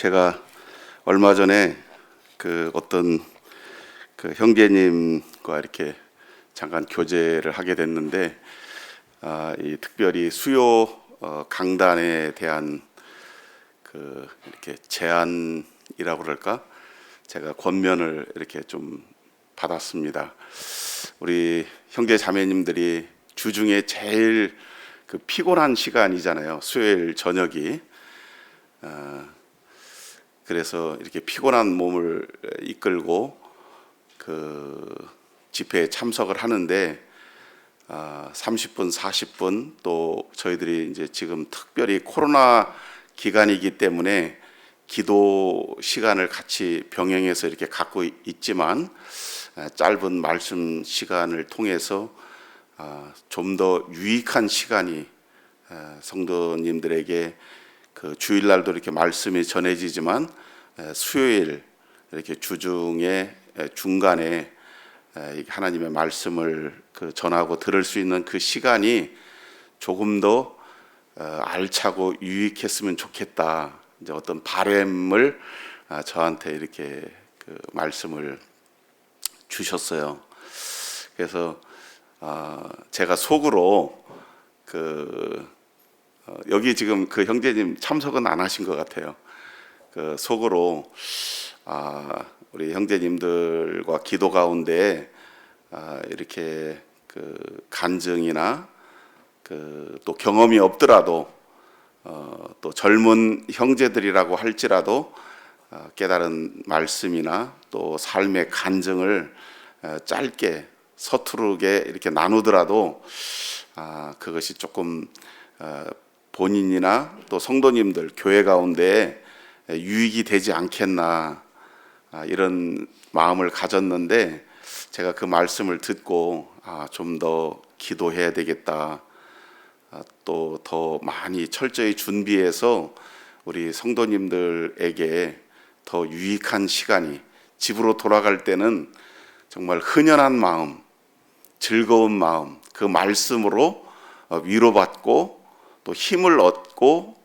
제가 얼마 전에 어떤 형제님과 이렇게 잠깐 교제를 하게 됐는데, 이 특별히 수요 강단에 대한 이렇게 제안이라고 그럴까? 제가 권면을 이렇게 좀 받았습니다. 우리 형제 자매님들이 주중에 제일 피곤한 시간이잖아요. 수요일 저녁이. 그래서 이렇게 피곤한 몸을 이끌고 집회에 참석을 하는데 30분, 40분 또 저희들이 이제 지금 특별히 코로나 기간이기 때문에 기도 시간을 같이 병행해서 이렇게 갖고 있지만 짧은 말씀 시간을 통해서 좀 더 유익한 시간이 성도님들에게 주일날도 이렇게 말씀이 전해지지만 수요일 이렇게 주중에 중간에 하나님의 말씀을 전하고 들을 수 있는 그 시간이 조금 더 알차고 유익했으면 좋겠다. 이제 어떤 바램을 저한테 이렇게 말씀을 주셨어요. 그래서 제가 속으로 여기 지금 형제님 참석은 안 하신 것 같아요. 속으로 우리 형제님들과 기도 가운데 이렇게 간증이나 또 경험이 없더라도 또 젊은 형제들이라고 할지라도 깨달은 말씀이나 또 삶의 간증을 짧게 서투르게 이렇게 나누더라도 그것이 조금 본인이나 또 성도님들 교회 가운데 유익이 되지 않겠나 이런 마음을 가졌는데, 제가 그 말씀을 듣고 좀 더 기도해야 되겠다, 또 더 많이 철저히 준비해서 우리 성도님들에게 더 유익한 시간이, 집으로 돌아갈 때는 정말 흔연한 마음, 즐거운 마음, 그 말씀으로 위로받고 또 힘을 얻고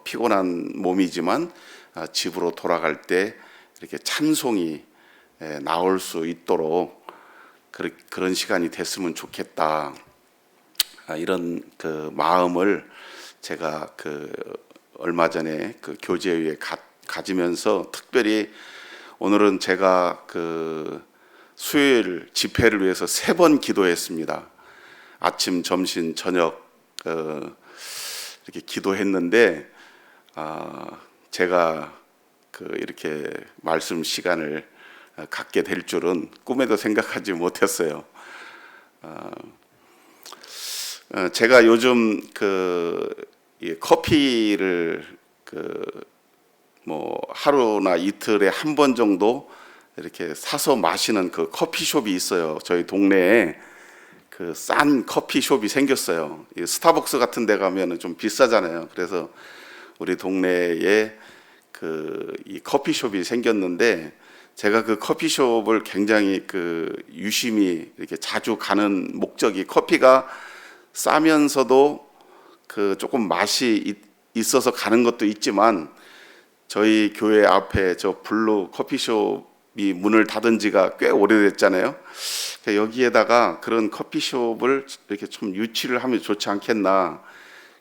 피곤한 몸이지만 집으로 돌아갈 때 이렇게 찬송이 나올 수 있도록 그런 시간이 됐으면 좋겠다. 이런 마음을 제가 얼마 전에 교제회에 가지면서 특별히 오늘은 제가 수요일 집회를 위해서 3번 기도했습니다. 아침, 점심, 저녁 이렇게 기도했는데 제가 이렇게 말씀 시간을 갖게 될 줄은 꿈에도 생각하지 못했어요. 제가 요즘 커피를 뭐 하루나 이틀에 한 번 정도 이렇게 사서 마시는 커피숍이 있어요. 저희 동네에 싼 커피숍이 생겼어요. 스타벅스 같은 데 가면은 좀 비싸잖아요. 그래서 우리 동네에 이 커피숍이 생겼는데, 제가 그 커피숍을 굉장히 유심히 이렇게 자주 가는 목적이, 커피가 싸면서도 조금 맛이 있어서 가는 것도 있지만, 저희 교회 앞에 저 블루 커피숍이 문을 닫은 지가 꽤 오래됐잖아요. 여기에다가 그런 커피숍을 이렇게 좀 유치를 하면 좋지 않겠나.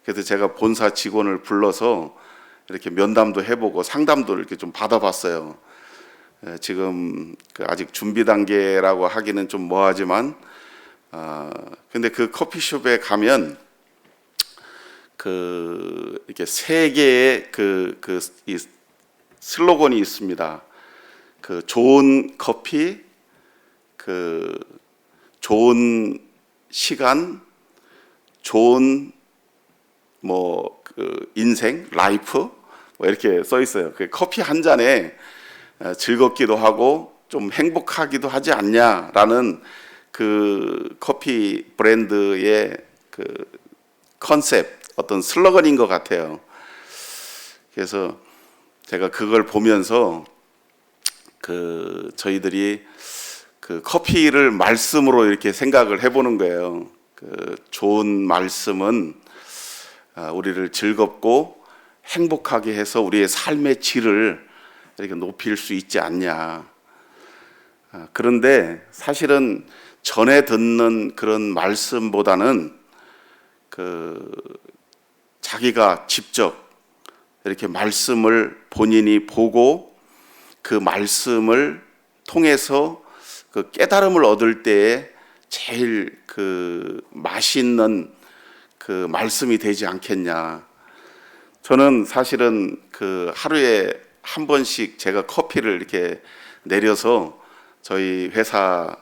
그래서 제가 본사 직원을 불러서 이렇게 면담도 해보고 상담도 이렇게 좀 받아봤어요. 지금 아직 준비 단계라고 하기는 좀 뭐하지만, 근데 그 커피숍에 가면 이렇게 3개의 이 슬로건이 있습니다. 좋은 커피, 좋은 시간, 좋은 인생, 라이프 이렇게 써 있어요. 커피 한 잔에 즐겁기도 하고 좀 행복하기도 하지 않냐라는 커피 브랜드의 컨셉, 어떤 슬로건인 것 같아요. 그래서 제가 그걸 보면서 저희들이 커피를 말씀으로 이렇게 생각을 해보는 거예요. 좋은 말씀은 우리를 즐겁고 행복하게 해서 우리의 삶의 질을 이렇게 높일 수 있지 않냐. 그런데 사실은 전에 듣는 그런 말씀보다는 자기가 직접 이렇게 말씀을 본인이 보고 그 말씀을 통해서 그 깨달음을 얻을 때에 제일 맛있는 그 말씀이 되지 않겠냐. 저는 사실은 하루에 한 번씩 제가 커피를 이렇게 내려서 저희 회사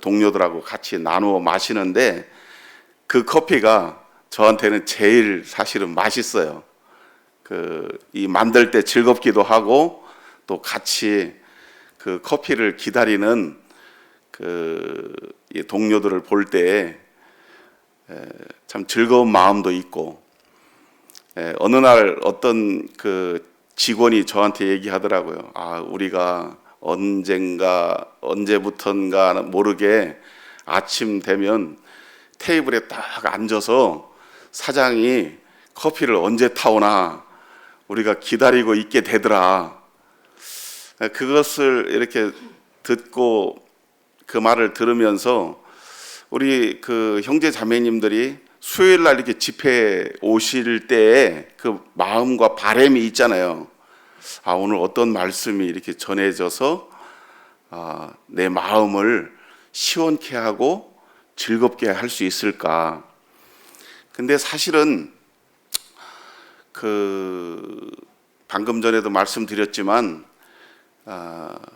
동료들하고 같이 나누어 마시는데 그 커피가 저한테는 제일 사실은 맛있어요. 이 만들 때 즐겁기도 하고 또 같이 그 커피를 기다리는 이 동료들을 볼 때 참 즐거운 마음도 있고, 어느 날 어떤 직원이 저한테 얘기하더라고요. 우리가 언제부턴가 모르게 아침 되면 테이블에 딱 앉아서 사장이 커피를 언제 타오나 우리가 기다리고 있게 되더라. 그것을 이렇게 듣고 그 말을 들으면서 우리 형제 자매님들이 수요일 날 이렇게 집회 오실 때에 그 마음과 바람이 있잖아요. 오늘 어떤 말씀이 이렇게 전해져서 내 마음을 시원케 하고 즐겁게 할 수 있을까. 근데 사실은 방금 전에도 말씀드렸지만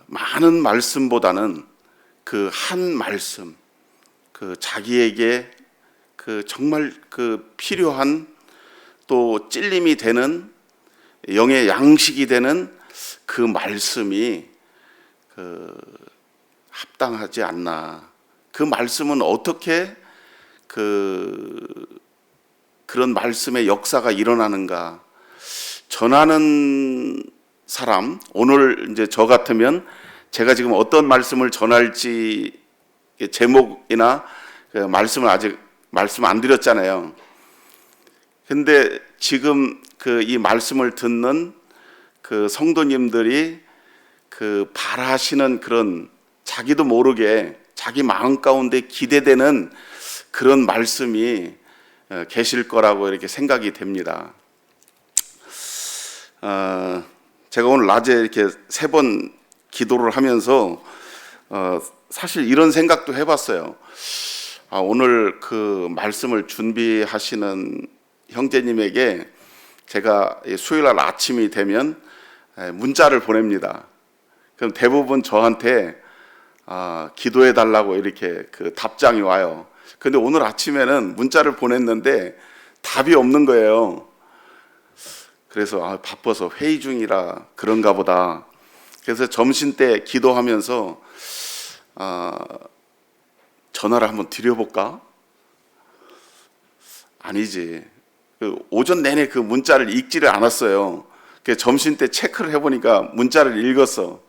많은 말씀보다는 그 한 말씀, 자기에게 정말 필요한 또 찔림이 되는 영의 양식이 되는 그 말씀이 합당하지 않나. 그 말씀은 어떻게 그런 말씀의 역사가 일어나는가. 전하는 사람, 오늘 이제 저 같으면 제가 지금 어떤 말씀을 전할지 제목이나 말씀을 아직 말씀 안 드렸잖아요. 근데 지금 이 말씀을 듣는 성도님들이 바라시는 그런 자기도 모르게 자기 마음 가운데 기대되는 그런 말씀이 계실 거라고 이렇게 생각이 됩니다. 제가 오늘 낮에 이렇게 3번 기도를 하면서 사실 이런 생각도 해봤어요. 오늘 말씀을 준비하시는 형제님에게 제가 수요일 날 아침이 되면 문자를 보냅니다. 그럼 대부분 저한테 기도해 달라고 이렇게 답장이 와요. 근데 오늘 아침에는 문자를 보냈는데 답이 없는 거예요. 그래서 바빠서 회의 중이라 그런가 보다. 그래서 점심 때 기도하면서 전화를 한번 드려볼까? 아니지. 오전 내내 그 문자를 읽지를 않았어요. 점심 때 체크를 해보니까 문자를 읽었어.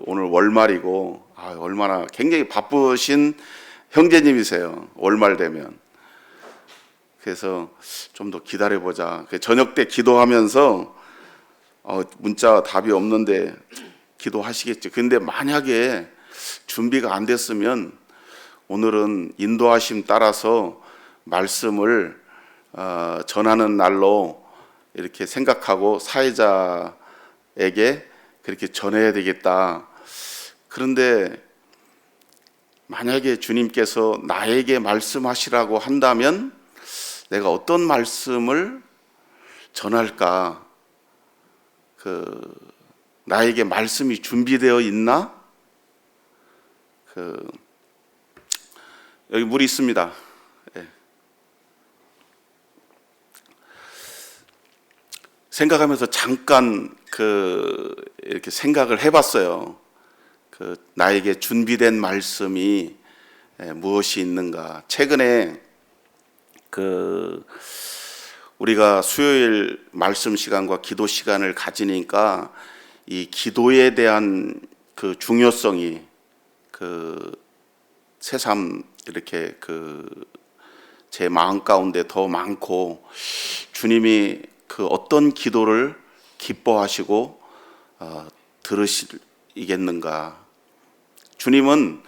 오늘 월말이고, 얼마나 굉장히 바쁘신 형제님이세요. 월말 되면. 그래서 좀 더 기다려보자. 저녁 때 기도하면서 문자 답이 없는데 기도하시겠죠. 근데 만약에 준비가 안 됐으면 오늘은 인도하심 따라서 말씀을 전하는 날로 이렇게 생각하고 사회자에게 그렇게 전해야 되겠다. 그런데 만약에 주님께서 나에게 말씀하시라고 한다면 내가 어떤 말씀을 전할까? 나에게 말씀이 준비되어 있나? 여기 물이 있습니다. 예. 생각하면서 잠깐 이렇게 생각을 해봤어요. 나에게 준비된 말씀이 무엇이 있는가? 최근에 우리가 수요일 말씀 시간과 기도 시간을 가지니까 이 기도에 대한 새삼 이렇게 제 마음 가운데 더 많고, 주님이 그 어떤 기도를 기뻐하시고 들으시겠는가. 주님은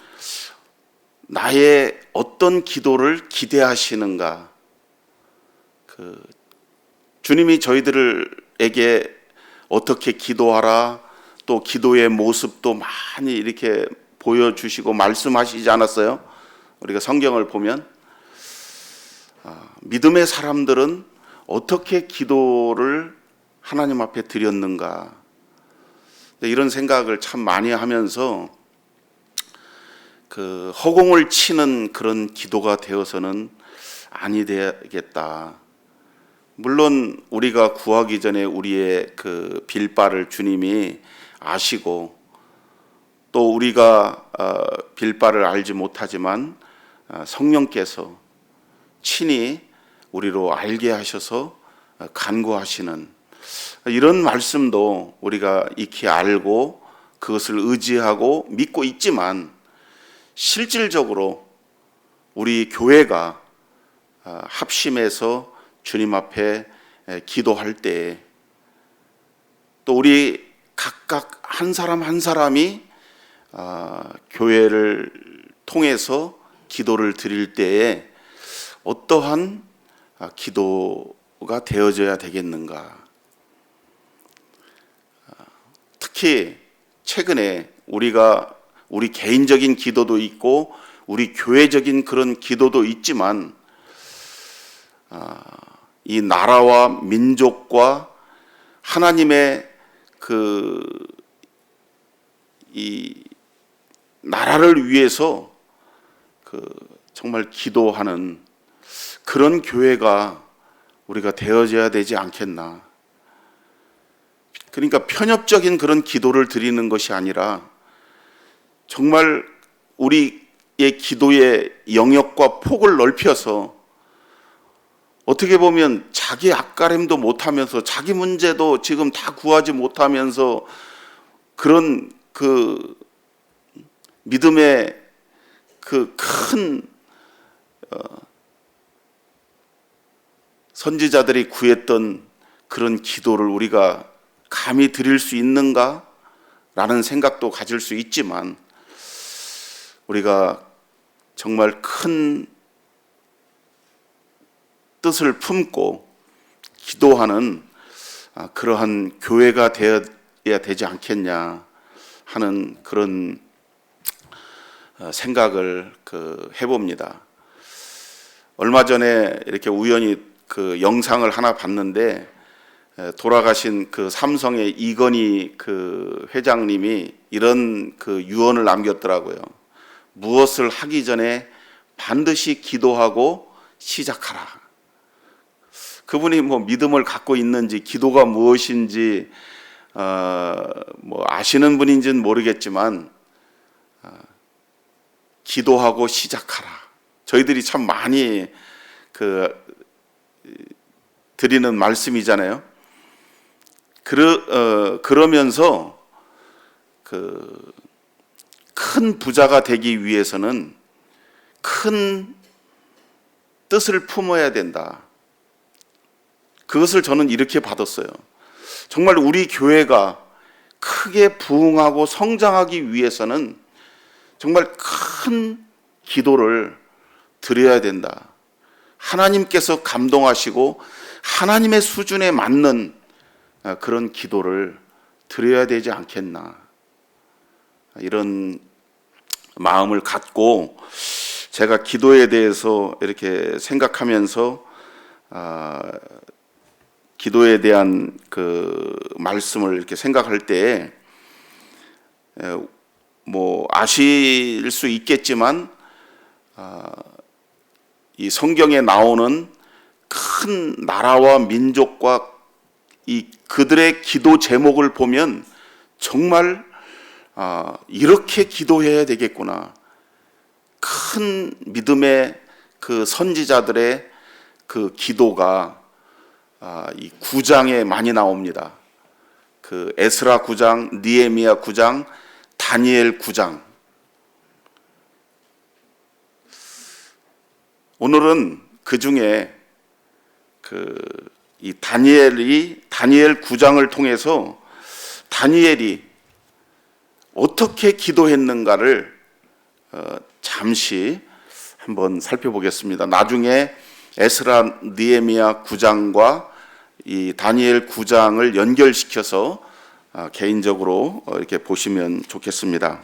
나의 어떤 기도를 기대하시는가. 주님이 저희들에게 어떻게 기도하라, 또 기도의 모습도 많이 이렇게 보여주시고 말씀하시지 않았어요? 우리가 성경을 보면 믿음의 사람들은 어떻게 기도를 하나님 앞에 드렸는가. 이런 생각을 참 많이 하면서 허공을 치는 그런 기도가 되어서는 아니 되겠다. 물론 우리가 구하기 전에 우리의 그 빌바를 주님이 아시고, 또 우리가 빌바를 알지 못하지만 성령께서 친히 우리로 알게 하셔서 간구하시는 이런 말씀도 우리가 익히 알고 그것을 의지하고 믿고 있지만, 실질적으로 우리 교회가 합심해서 주님 앞에 기도할 때, 또 우리 각각 한 사람 한 사람이 교회를 통해서 기도를 드릴 때에 어떠한 기도가 되어져야 되겠는가. 특히 최근에 우리 개인적인 기도도 있고 우리 교회적인 그런 기도도 있지만, 이 나라와 민족과 하나님의 이 나라를 위해서 정말 기도하는 그런 교회가 우리가 되어져야 되지 않겠나. 그러니까 편협적인 그런 기도를 드리는 것이 아니라 정말 우리의 기도의 영역과 폭을 넓혀서, 어떻게 보면 자기 앞가림도 못하면서 자기 문제도 지금 다 구하지 못하면서 그런 믿음의 큰 선지자들이 구했던 그런 기도를 우리가 감히 드릴 수 있는가? 라는 생각도 가질 수 있지만, 우리가 정말 큰 뜻을 품고 기도하는 그러한 교회가 되어야 되지 않겠냐 하는 그런 생각을 해봅니다. 얼마 전에 이렇게 우연히 영상을 하나 봤는데, 돌아가신 삼성의 이건희 회장님이 이런 유언을 남겼더라고요. 무엇을 하기 전에 반드시 기도하고 시작하라. 그분이 믿음을 갖고 있는지, 기도가 무엇인지 아시는 분인지는 모르겠지만, 기도하고 시작하라. 저희들이 참 많이 드리는 말씀이잖아요. 그러면서 큰 부자가 되기 위해서는 큰 뜻을 품어야 된다. 그것을 저는 이렇게 받았어요. 정말 우리 교회가 크게 부흥하고 성장하기 위해서는 정말 큰 기도를 드려야 된다. 하나님께서 감동하시고 하나님의 수준에 맞는 그런 기도를 드려야 되지 않겠나. 이런 마음을 갖고 제가 기도에 대해서 이렇게 생각하면서 기도에 대한 말씀을 이렇게 생각할 때, 아실 수 있겠지만 이 성경에 나오는 큰 나라와 민족과 그들의 기도 제목을 보면 정말 이렇게 기도해야 되겠구나. 큰 믿음의 선지자들의 기도가 이 9장에 많이 나옵니다. 에스라 9장, 느헤미야 9장, 다니엘 9장. 오늘은 그 중에 이 다니엘 9장을 통해서 다니엘이 어떻게 기도했는가를 잠시 한번 살펴보겠습니다. 나중에 에스라 느헤미야 9장과 이 다니엘 9장을 연결시켜서 개인적으로 이렇게 보시면 좋겠습니다.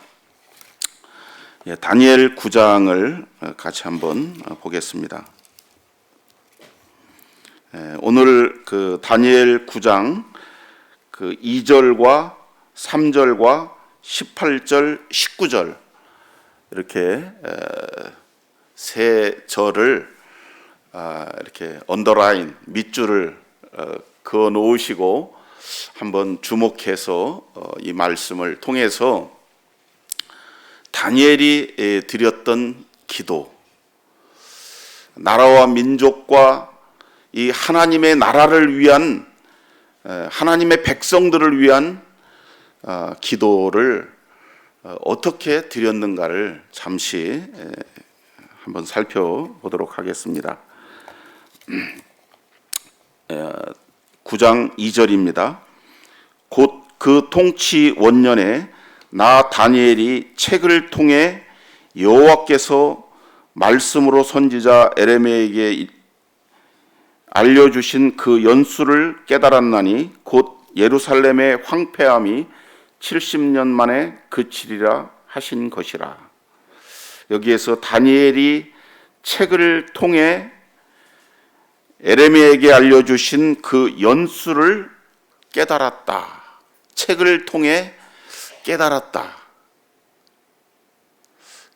다니엘 9장을 같이 한번 보겠습니다. 오늘 그 다니엘 9장 그 2절과 3절과 18절, 19절 이렇게 세 절을 이렇게 언더라인 밑줄을 그어 놓으시고 한번 주목해서 이 말씀을 통해서 다니엘이 드렸던 기도, 나라와 민족과 이 하나님의 나라를 위한 하나님의 백성들을 위한 기도를 어떻게 드렸는가를 잠시 한번 살펴보도록 하겠습니다. 9장 2절입니다. 곧 그 통치 원년에 나 다니엘이 책을 통해 여호와께서 말씀으로 선지자 에레미야에게 알려주신 그 연수를 깨달았나니 곧 예루살렘의 황폐함이 70년 만에 그치리라 하신 것이라. 여기에서 다니엘이 책을 통해 에레미야에게 알려주신 그 연수를 깨달았다. 책을 통해 깨달았다.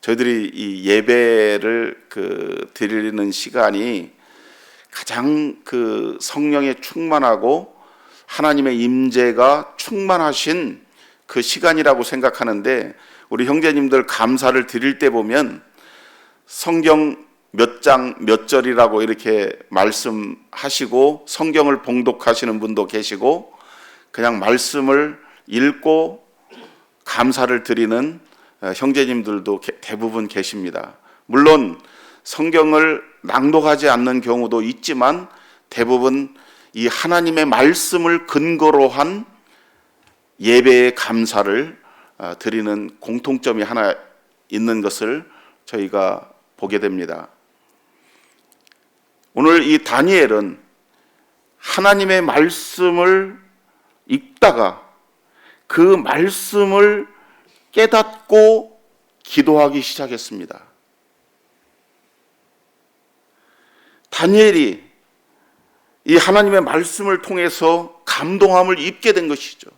저희들이 이 예배를 드리는 시간이 가장 성령에 충만하고 하나님의 임재가 충만하신 그 시간이라고 생각하는데, 우리 형제님들 감사를 드릴 때 보면 성경 몇 장 몇 절이라고 이렇게 말씀하시고 성경을 봉독하시는 분도 계시고 그냥 말씀을 읽고 감사를 드리는 형제님들도 대부분 계십니다. 물론 성경을 낭독하지 않는 경우도 있지만 대부분 이 하나님의 말씀을 근거로 한 예배의 감사를 드리는 공통점이 하나 있는 것을 저희가 보게 됩니다. 오늘 이 다니엘은 하나님의 말씀을 읽다가 그 말씀을 깨닫고 기도하기 시작했습니다. 다니엘이 이 하나님의 말씀을 통해서 감동함을 입게 된 것이죠.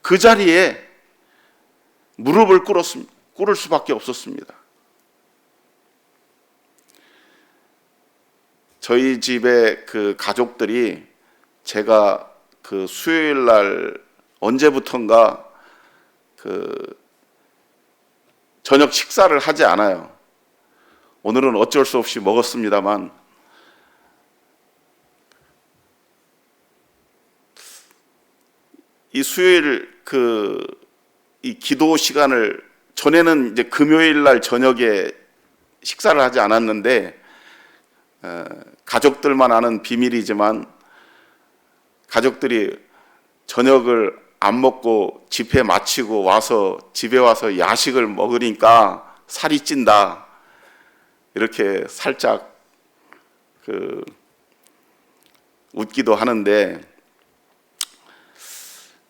그 자리에 무릎을 꿇을 수밖에 없었습니다. 저희 집의 그 가족들이 제가 그 수요일 날 언제부턴가 저녁 식사를 하지 않아요. 오늘은 어쩔 수 없이 먹었습니다만 이 수요일 이 기도 시간을 전에는 이제 금요일 날 저녁에 식사를 하지 않았는데 가족들만 아는 비밀이지만 가족들이 저녁을 안 먹고 집회 마치고 집에 와서 야식을 먹으니까 살이 찐다. 이렇게 살짝 웃기도 하는데,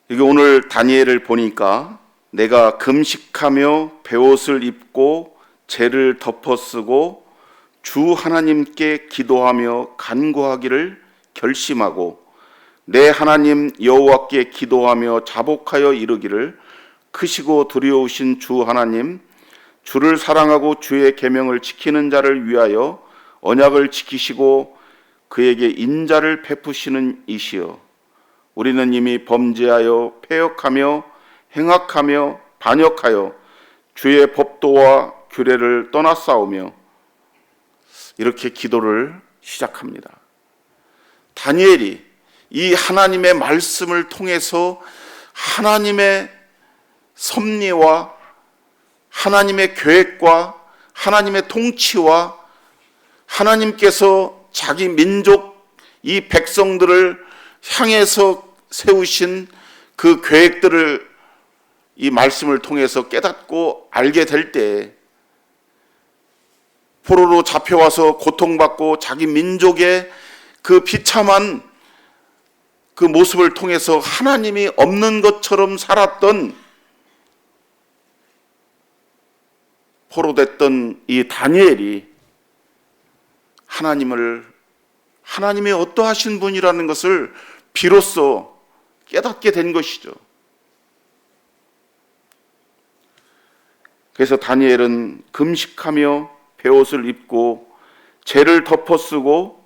이게 오늘 다니엘을 보니까 내가 금식하며 베옷을 입고 재를 덮어쓰고 주 하나님께 기도하며 간구하기를 결심하고 내 하나님 여호와께 기도하며 자복하여 이르기를, 크시고 두려우신 주 하나님, 주를 사랑하고 주의 계명을 지키는 자를 위하여 언약을 지키시고 그에게 인자를 베푸시는 이시여, 우리는 이미 범죄하여 패역하며 행악하며 반역하여 주의 법도와 규례를 떠났사오며, 이렇게 기도를 시작합니다. 다니엘이 이 하나님의 말씀을 통해서 하나님의 섭리와 하나님의 계획과 하나님의 통치와 하나님께서 자기 민족, 이 백성들을 향해서 세우신 그 계획들을 이 말씀을 통해서 깨닫고 알게 될 때, 포로로 잡혀와서 고통받고 자기 민족의 그 비참한 그 모습을 통해서 하나님이 없는 것처럼 살았던, 포로됐던 이 다니엘이 하나님이 어떠하신 분이라는 것을 비로소 깨닫게 된 것이죠. 그래서 다니엘은 금식하며 베옷을 입고 죄를 덮어쓰고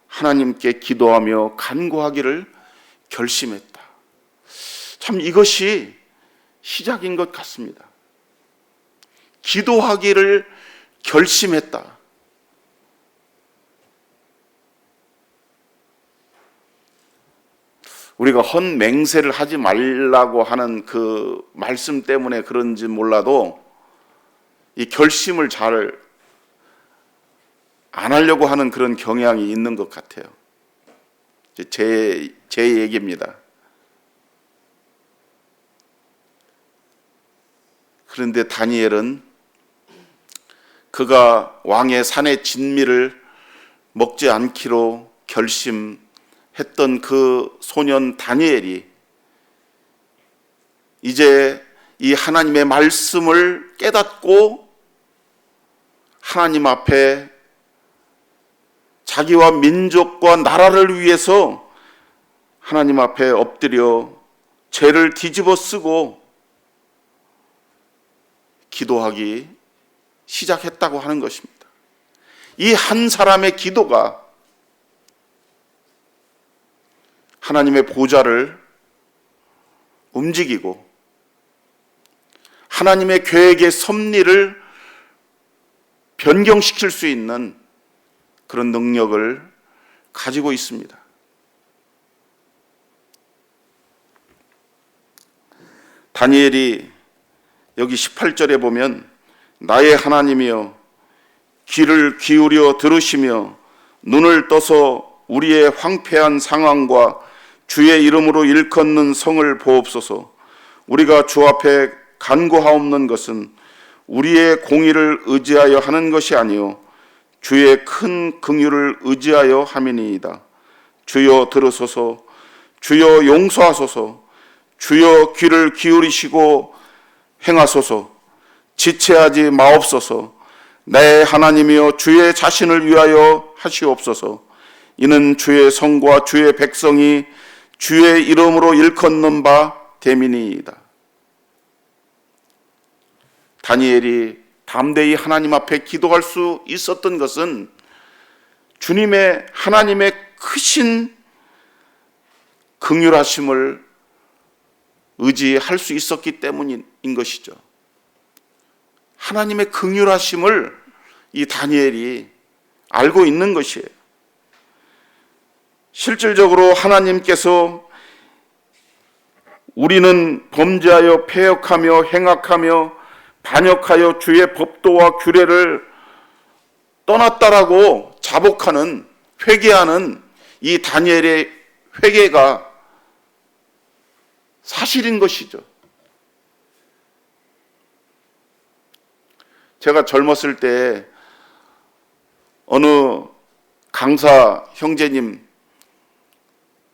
하나님께 기도하며 간구하기를 결심했다. 참 이것이 시작인 것 같습니다. 기도하기를 결심했다. 우리가 헌맹세를 하지 말라고 하는 그 말씀 때문에 그런지 몰라도 이 결심을 잘 안 하려고 하는 그런 경향이 있는 것 같아요. 제 얘기입니다. 그런데 다니엘은 그가 왕의 산의 진미를 먹지 않기로 결심했던 그 소년 다니엘이 이제 이 하나님의 말씀을 깨닫고 하나님 앞에 자기와 민족과 나라를 위해서 하나님 앞에 엎드려 죄를 뒤집어 쓰고 기도하기 시작했다고 하는 것입니다. 이 한 사람의 기도가 하나님의 보좌를 움직이고 하나님의 계획의 섭리를 변경시킬 수 있는 그런 능력을 가지고 있습니다. 다니엘이 여기 18절에 보면 나의 하나님이여 귀를 기울여 들으시며 눈을 떠서 우리의 황폐한 상황과 주의 이름으로 일컫는 성을 보옵소서. 우리가 주 앞에 간구하옵는 것은 우리의 공의를 의지하여 하는 것이 아니요 주의 큰 긍휼을 의지하여 함이니이다. 주여 들으소서. 주여 용서하소서. 주여 귀를 기울이시고 행하소서. 지체하지 마옵소서. 내 하나님이여 주의 자신을 위하여 하시옵소서. 이는 주의 성과 주의 백성이 주의 이름으로 일컫는 바 됨이니이다. 다니엘이 담대히 하나님 앞에 기도할 수 있었던 것은 주님의 하나님의 크신 긍휼하심을 의지할 수 있었기 때문인 것이죠. 하나님의 긍휼하심을 이 다니엘이 알고 있는 것이에요. 실질적으로 하나님께서 우리는 범죄하여 패역하며 행악하며 반역하여 주의 법도와 규례를 떠났다라고 자복하는, 회개하는 이 다니엘의 회개가 사실인 것이죠. 제가 젊었을 때 어느 강사 형제님,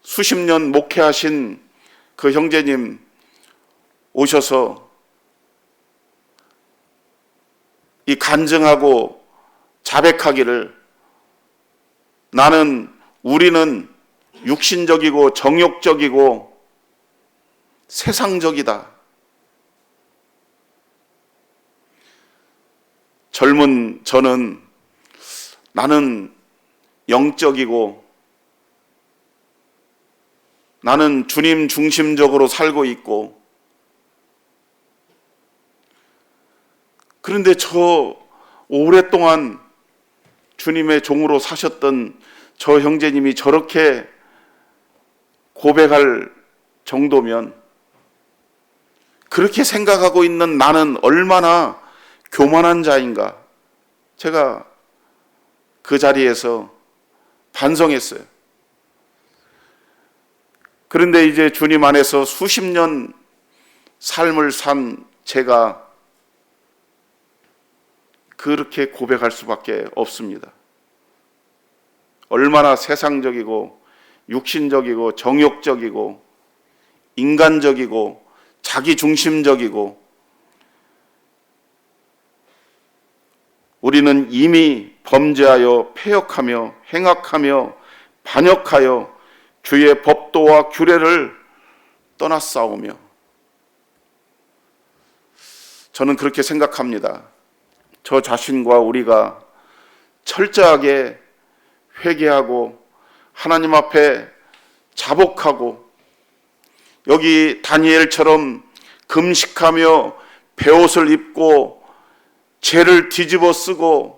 수십 년 목회하신 그 형제님 오셔서 이 간증하고 자백하기를 우리는 육신적이고 정욕적이고 세상적이다. 젊은 저는 나는 영적이고 나는 주님 중심적으로 살고 있고, 그런데 저 오랫동안 주님의 종으로 사셨던 저 형제님이 저렇게 고백할 정도면 그렇게 생각하고 있는 나는 얼마나 교만한 자인가. 제가 그 자리에서 반성했어요. 그런데 이제 주님 안에서 수십 년 삶을 산 제가 그렇게 고백할 수밖에 없습니다. 얼마나 세상적이고 육신적이고 정욕적이고 인간적이고 자기중심적이고 우리는 이미 범죄하여 패역하며 행악하며 반역하여 주의 법도와 규례를 떠나싸우며, 저는 그렇게 생각합니다. 저 자신과 우리가 철저하게 회개하고 하나님 앞에 자복하고 여기 다니엘처럼 금식하며 베옷을 입고 죄를 뒤집어 쓰고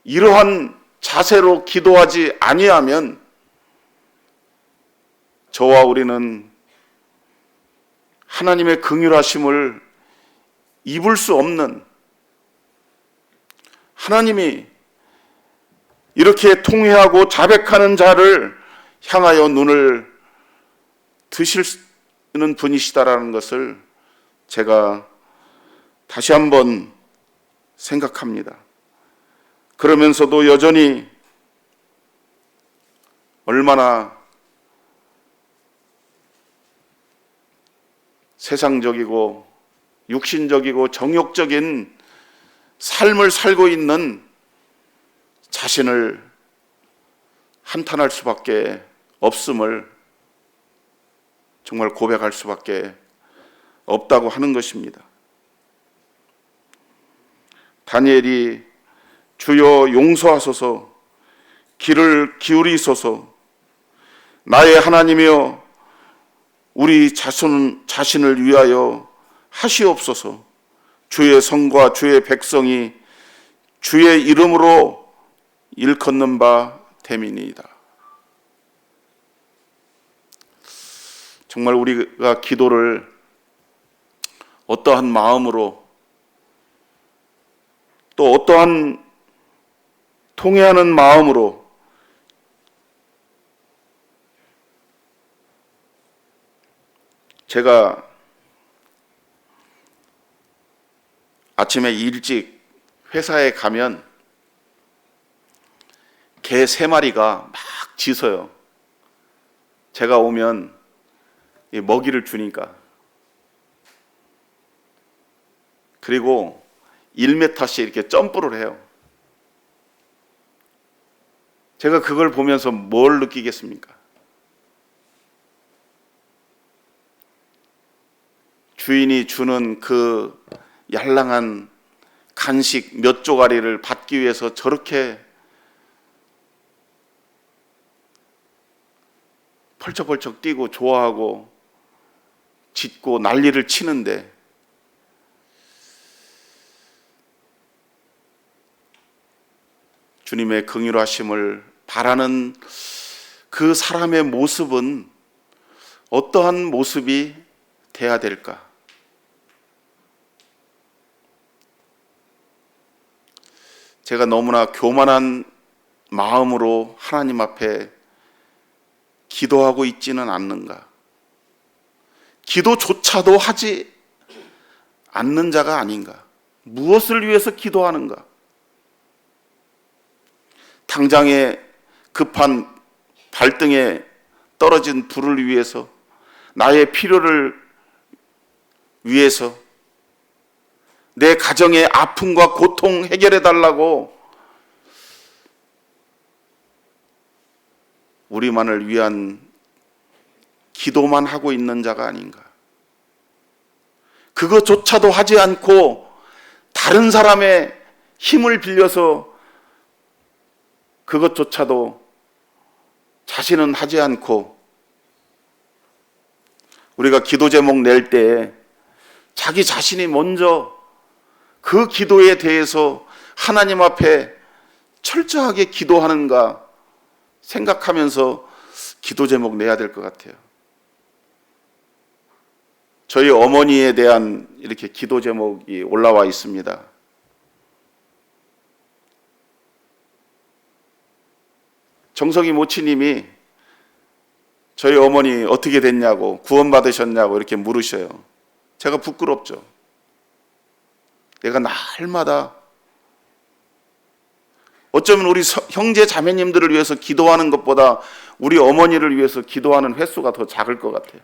이러한 자세로 기도하지 아니하면 저와 우리는 하나님의 긍휼하심을 입을 수 없는, 하나님이 이렇게 통회하고 자백하는 자를 향하여 눈을 드시는 분이시다라는 것을 제가 다시 한번 생각합니다. 그러면서도 여전히 얼마나 세상적이고 육신적이고 정욕적인 삶을 살고 있는 자신을 한탄할 수밖에 없음을 정말 고백할 수밖에 없다고 하는 것입니다. 다니엘이 주여 용서하소서, 귀를 기울이소서, 나의 하나님이여 우리 자신을 위하여 하시옵소서, 주의 성과 주의 백성이 주의 이름으로 일컫는 바 됨이니이다. 정말 우리가 기도를 어떠한 마음으로 또 어떠한 통회하는 마음으로 제가 아침에 일찍 회사에 가면 개 3마리가 막 짖어요. 제가 오면 먹이를 주니까. 그리고 1m씩 이렇게 점프를 해요. 제가 그걸 보면서 뭘 느끼겠습니까? 주인이 주는 그 yar랑한 간식 몇 조가리를 받기 위해서 저렇게 펄쩍펄쩍 뛰고 좋아하고 짖고 난리를 치는데, 주님의 긍휼하심을 바라는 그 사람의 모습은 어떠한 모습이 돼야 될까? 제가 너무나 교만한 마음으로 하나님 앞에 기도하고 있지는 않는가? 기도조차도 하지 않는 자가 아닌가? 무엇을 위해서 기도하는가? 당장에 급한 발등에 떨어진 불을 위해서, 나의 필요를 위해서, 내 가정의 아픔과 고통 해결해 달라고 우리만을 위한 기도만 하고 있는 자가 아닌가? 그것조차도 하지 않고 다른 사람의 힘을 빌려서 그것조차도 자신은 하지 않고, 우리가 기도 제목 낼 때 자기 자신이 먼저 그 기도에 대해서 하나님 앞에 철저하게 기도하는가 생각하면서 기도 제목 내야 될 것 같아요. 저희 어머니에 대한 이렇게 기도 제목이 올라와 있습니다. 정석이 모치님이 저희 어머니 어떻게 됐냐고, 구원받으셨냐고 이렇게 물으셔요. 제가 부끄럽죠. 내가 날마다 어쩌면 우리 형제 자매님들을 위해서 기도하는 것보다 우리 어머니를 위해서 기도하는 횟수가 더 작을 것 같아요.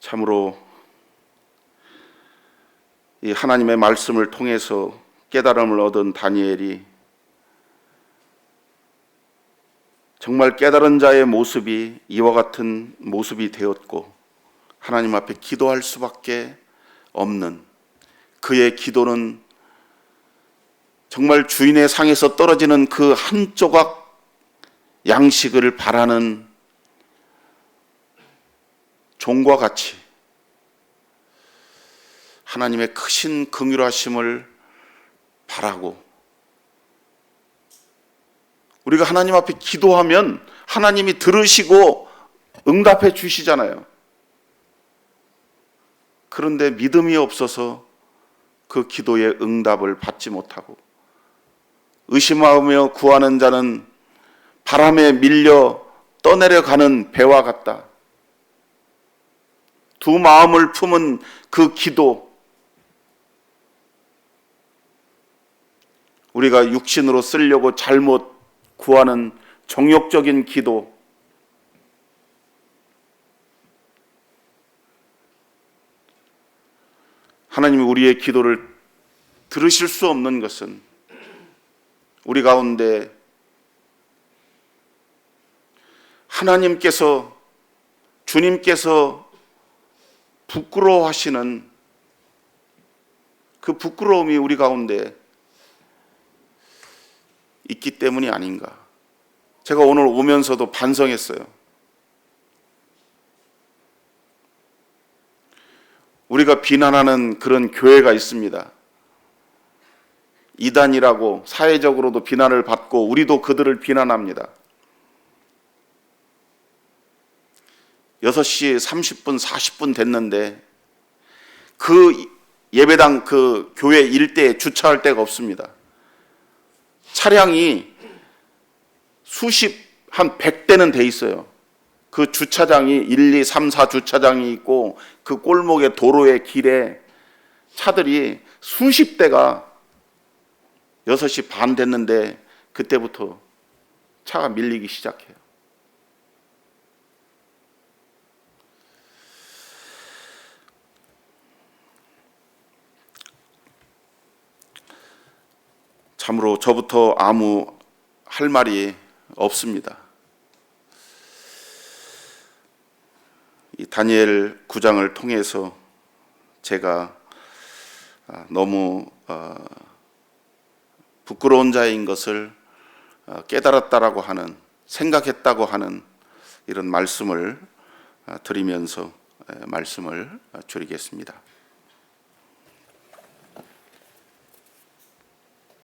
참으로 이 하나님의 말씀을 통해서 깨달음을 얻은 다니엘이 정말 깨달은 자의 모습이 이와 같은 모습이 되었고, 하나님 앞에 기도할 수밖에 없는 그의 기도는 정말 주인의 상에서 떨어지는 그 한 조각 양식을 바라는 종과 같이 하나님의 크신 긍휼하심을 바라고, 우리가 하나님 앞에 기도하면 하나님이 들으시고 응답해 주시잖아요. 그런데 믿음이 없어서 그 기도의 응답을 받지 못하고, 의심하며 구하는 자는 바람에 밀려 떠내려가는 배와 같다. 두 마음을 품은 그 기도, 우리가 육신으로 쓰려고 잘못 구하는 정욕적인 기도, 하나님이 우리의 기도를 들으실 수 없는 것은 우리 가운데 하나님께서, 주님께서 부끄러워하시는 그 부끄러움이 우리 가운데 있기 때문이 아닌가. 제가 오늘 오면서도 반성했어요. 우리가 비난하는 그런 교회가 있습니다. 이단이라고 사회적으로도 비난을 받고 우리도 그들을 비난합니다. 6시 30분, 40분 됐는데 그 예배당 그 교회 일대에 주차할 데가 없습니다. 차량이 한 100대는 돼 있어요. 그 주차장이 1, 2, 3, 4 주차장이 있고 그 골목의 도로의 길에 차들이 수십 대가 6시 반 됐는데 그때부터 차가 밀리기 시작해요. 참으로 저부터 아무 할 말이 없습니다. 이 다니엘 9장을 통해서 제가 너무 부끄러운 자인 것을 깨달았다라고 하는, 생각했다고 하는 이런 말씀을 드리면서 말씀을 줄이겠습니다.